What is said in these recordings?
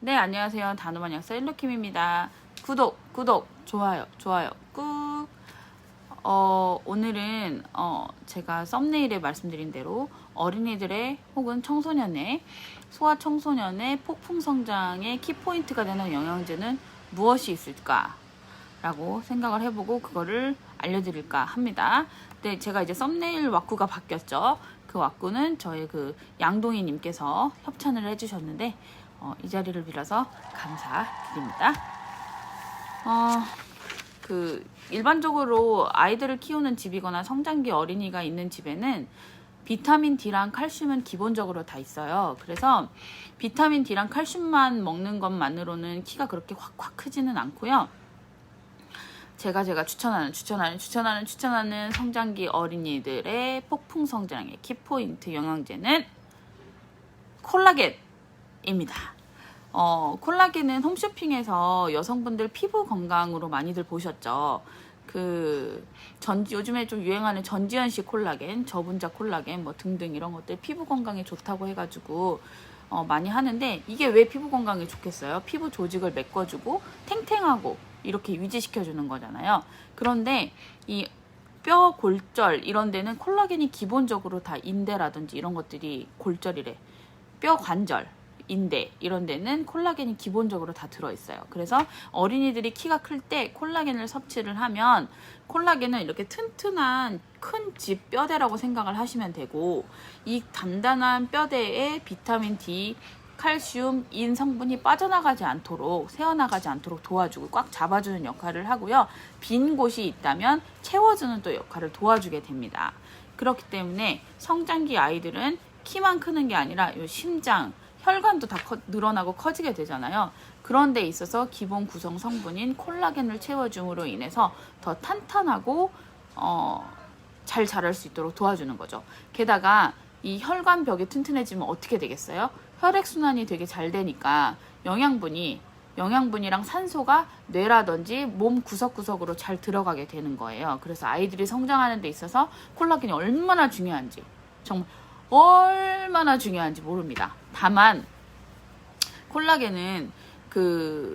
네, 안녕하세요. 단호만 약사 일로킴입니다. 구독, 좋아요 꾹. 오늘은 제가 썸네일에 말씀드린 대로 어린이들의 혹은 청소년의 소아 청소년의 폭풍 성장의 키포인트가 되는 영양제는 무엇이 있을까? 라고 생각을 해보고 그거를 알려드릴까 합니다. 네, 제가 이제 썸네일 왁구가 바뀌었죠. 그 왁구는 저의 그 양동이 님께서 협찬을 해주셨는데 이 자리를 빌어서 감사드립니다. 일반적으로 아이들을 키우는 집이거나 성장기 어린이가 있는 집에는 비타민 D랑 칼슘은 기본적으로 다 있어요. 그래서 비타민 D랑 칼슘만 먹는 것만으로는 키가 그렇게 확 크지는 않고요. 제가 추천하는 성장기 어린이들의 폭풍 성장의 키포인트 영양제는 콜라겐입니다. 콜라겐은 홈쇼핑에서 여성분들 피부 건강으로 많이들 보셨죠. 요즘에 좀 유행하는 전지현씨 콜라겐, 저분자 콜라겐 뭐 등등 이런 것들 피부 건강에 좋다고 해가지고 많이 하는데, 이게 왜 피부 건강에 좋겠어요? 피부 조직을 메꿔주고 탱탱하고 이렇게 유지시켜주는 거잖아요. 그런데 이 뼈 골절 이런 데는 콜라겐이 기본적으로 다 인대라든지 이런 것들이 골절이래. 뼈 관절, 인대 이런 데는 콜라겐이 기본적으로 다 들어있어요. 그래서 어린이들이 키가 클 때 콜라겐을 섭취를 하면, 콜라겐은 이렇게 튼튼한 큰 집 뼈대라고 생각을 하시면 되고, 이 단단한 뼈대에 비타민 D, 칼슘, 인 성분이 빠져나가지 않도록, 새어나가지 않도록 도와주고 꽉 잡아주는 역할을 하고요. 빈 곳이 있다면 채워주는 또 역할을 도와주게 됩니다. 그렇기 때문에 성장기 아이들은 키만 크는 게 아니라 이 심장, 혈관도 다 늘어나고 커지게 되잖아요. 그런 데 있어서 기본 구성 성분인 콜라겐을 채워줌으로 인해서 더 탄탄하고 잘 자랄 수 있도록 도와주는 거죠. 게다가 이 혈관벽이 튼튼해지면 어떻게 되겠어요? 혈액순환이 되게 잘 되니까 영양분이랑 산소가 뇌라든지 몸 구석구석으로 잘 들어가게 되는 거예요. 그래서 아이들이 성장하는 데 있어서 콜라겐이 얼마나 중요한지, 정말 얼마나 중요한지 모릅니다. 다만 콜라겐은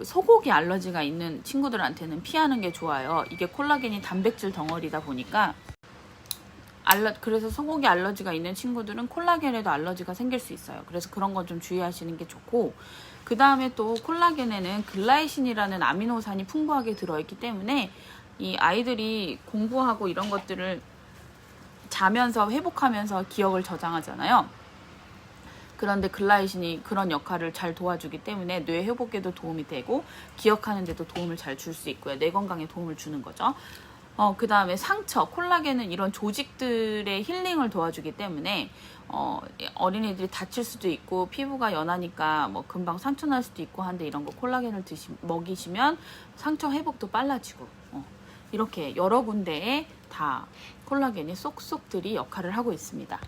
소고기 알러지가 있는 친구들한테는 피하는 게 좋아요. 이게 콜라겐이 단백질 덩어리다 보니까 그래서 소고기 알러지가 있는 친구들은 콜라겐에도 알러지가 생길 수 있어요. 그래서 그런 건 좀 주의하시는 게 좋고, 그 다음에 또 콜라겐에는 글라이신이라는 아미노산이 풍부하게 들어있기 때문에 이 아이들이 공부하고 이런 것들을 자면서 회복하면서 기억을 저장하잖아요. 그런데 글라이신이 그런 역할을 잘 도와주기 때문에 뇌 회복에도 도움이 되고 기억하는 데도 도움을 잘 줄 수 있고요. 뇌 건강에 도움을 주는 거죠. 그 다음에 상처, 콜라겐은 이런 조직들의 힐링을 도와주기 때문에 어린이들이 다칠 수도 있고 피부가 연하니까 뭐 금방 상처 날 수도 있고 한데, 이런 거 콜라겐을 먹이시면 상처 회복도 빨라지고 이렇게 여러 군데에 다 콜라겐이 쏙쏙들이 역할을 하고 있습니다.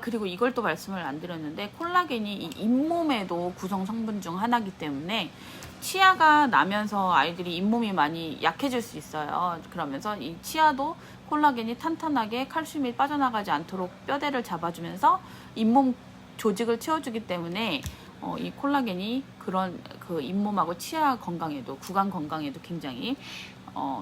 그리고 이걸 또 말씀을 안 드렸는데, 콜라겐이 이 잇몸에도 구성 성분 중 하나이기 때문에 치아가 나면서 아이들이 잇몸이 많이 약해질 수 있어요. 그러면서 이 치아도 콜라겐이 탄탄하게 칼슘이 빠져나가지 않도록 뼈대를 잡아주면서 잇몸 조직을 채워주기 때문에 이 콜라겐이 그런 잇몸하고 치아 건강에도, 구강 건강에도 굉장히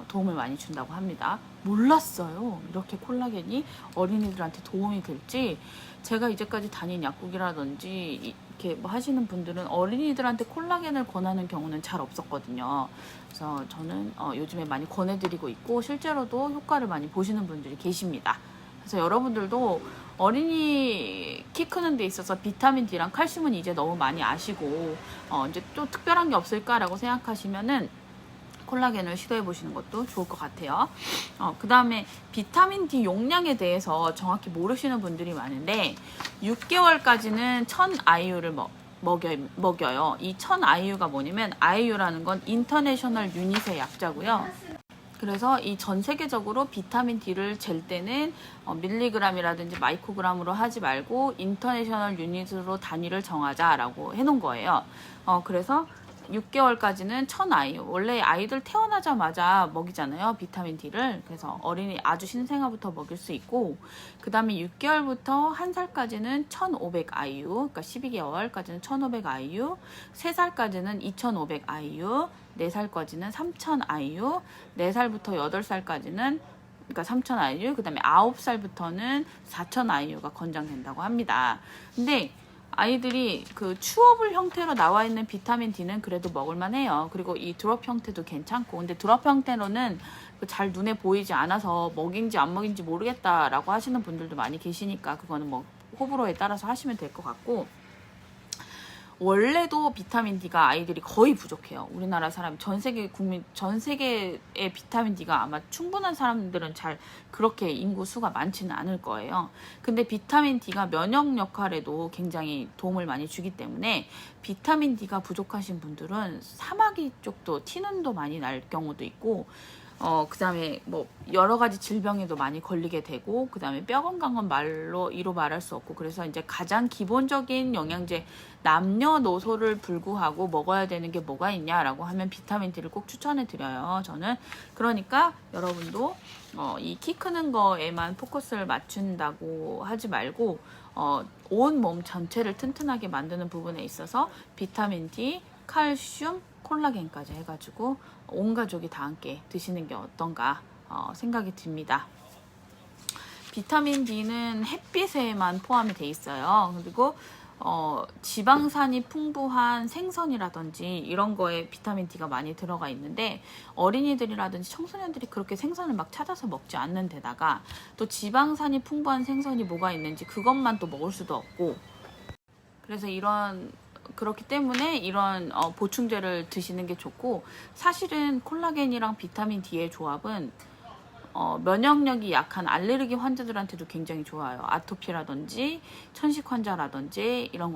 도움을 많이 준다고 합니다. 몰랐어요. 이렇게 콜라겐이 어린이들한테 도움이 될지. 제가 이제까지 다닌 약국이라든지 이렇게 뭐 하시는 분들은 어린이들한테 콜라겐을 권하는 경우는 잘 없었거든요. 그래서 저는 요즘에 많이 권해드리고 있고, 실제로도 효과를 많이 보시는 분들이 계십니다. 그래서 여러분들도 어린이 키 크는 데 있어서 비타민 D랑 칼슘은 이제 너무 많이 아시고, 이제 또 특별한 게 없을까라고 생각하시면은 콜라겐을 시도해 보시는 것도 좋을 것 같아요. 그 다음에 비타민 D 용량에 대해서 정확히 모르시는 분들이 많은데, 6개월까지는 1000IU를 먹여요. 이 1000IU가 뭐냐면, IU라는 건 인터내셔널 유닛의 약자고요. 그래서 이 전 세계적으로 비타민 D를 잴 때는 밀리그램이라든지 마이크로그램으로 하지 말고 인터내셔널 유닛으로 단위를 정하자라고 해놓은 거예요. 그래서 6개월까지는 1000IU. 원래 아이들 태어나자마자 먹이잖아요, 비타민 D를. 그래서 어린이 아주 신생아부터 먹일 수 있고, 그 다음에 6개월부터 1살까지는 1500IU, 그러니까 12개월까지는 1500IU, 3살까지는 2500IU, 4살까지는 3000IU, 4살부터 8살까지는 그러니까 3000IU, 그 다음에 9살부터는 4000IU가 권장된다고 합니다. 근데 아이들이 그 추어블 형태로 나와 있는 비타민 D는 그래도 먹을만 해요. 그리고 이 드롭 형태도 괜찮고, 근데 드롭 형태로는 잘 눈에 보이지 않아서 먹인지 안 먹인지 모르겠다라고 하시는 분들도 많이 계시니까 그거는 뭐 호불호에 따라서 하시면 될 것 같고, 원래도 비타민 D가 아이들이 거의 부족해요. 우리나라 사람, 전 세계의 비타민 D가 아마 충분한 사람들은 잘 그렇게 인구 수가 많지는 않을 거예요. 근데 비타민 D가 면역 역할에도 굉장히 도움을 많이 주기 때문에 비타민 D가 부족하신 분들은 사마귀 쪽도 티눈도 많이 날 경우도 있고, 그 다음에 뭐 여러 가지 질병에도 많이 걸리게 되고, 그 다음에 뼈 건강은 이로 말할 수 없고, 그래서 이제 가장 기본적인 영양제, 남녀노소를 불구하고 먹어야 되는 게 뭐가 있냐라고 하면 비타민 D를 꼭 추천해 드려요, 저는. 그러니까 여러분도 이 키 크는 거에만 포커스를 맞춘다고 하지 말고 온 몸 전체를 튼튼하게 만드는 부분에 있어서 비타민 D, 칼슘, 콜라겐까지 해가지고 온 가족이 다 함께 드시는 게 어떤가 생각이 듭니다. 비타민 D는 햇빛에만 포함이 돼 있어요. 그리고 지방산이 풍부한 생선이라든지 이런 거에 비타민 D가 많이 들어가 있는데, 어린이들이라든지 청소년들이 그렇게 생선을 막 찾아서 먹지 않는 데다가 또 지방산이 풍부한 생선이 뭐가 있는지 그것만 또 먹을 수도 없고, 그래서 그렇기 때문에 이런 보충제를 드시는 게 좋고, 사실은 콜라겐이랑 비타민 D의 조합은 면역력이 약한 알레르기 환자들한테도 굉장히 좋아요. 아토피라든지 천식 환자라든지 이런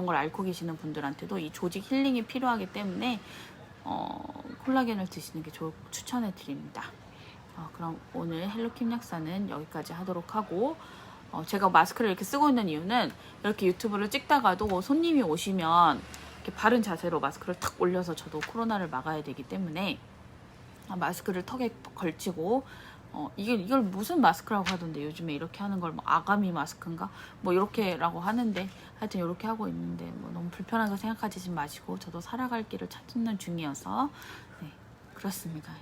걸 앓고 계시는 분들한테도 이 조직 힐링이 필요하기 때문에 콜라겐을 드시는 게 추천해 드립니다. 그럼 오늘 헬로킴 약사는 여기까지 하도록 하고, 제가 마스크를 이렇게 쓰고 있는 이유는 이렇게 유튜브를 찍다가도 손님이 오시면 이렇게 바른 자세로 마스크를 탁 올려서 저도 코로나를 막아야 되기 때문에 마스크를 턱에 걸치고, 이걸 무슨 마스크라고 하던데 요즘에 이렇게 하는 걸 뭐 아가미 마스크인가 뭐 이렇게라고 하는데, 하여튼 이렇게 하고 있는데 뭐 너무 불편하게 생각하지 마시고, 저도 살아갈 길을 찾는 중이어서 네, 그렇습니다.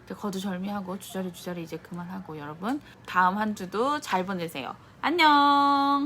거두절미하고 주저리 이제 그만하고, 여러분 다음 한 주도 잘 보내세요. 안녕.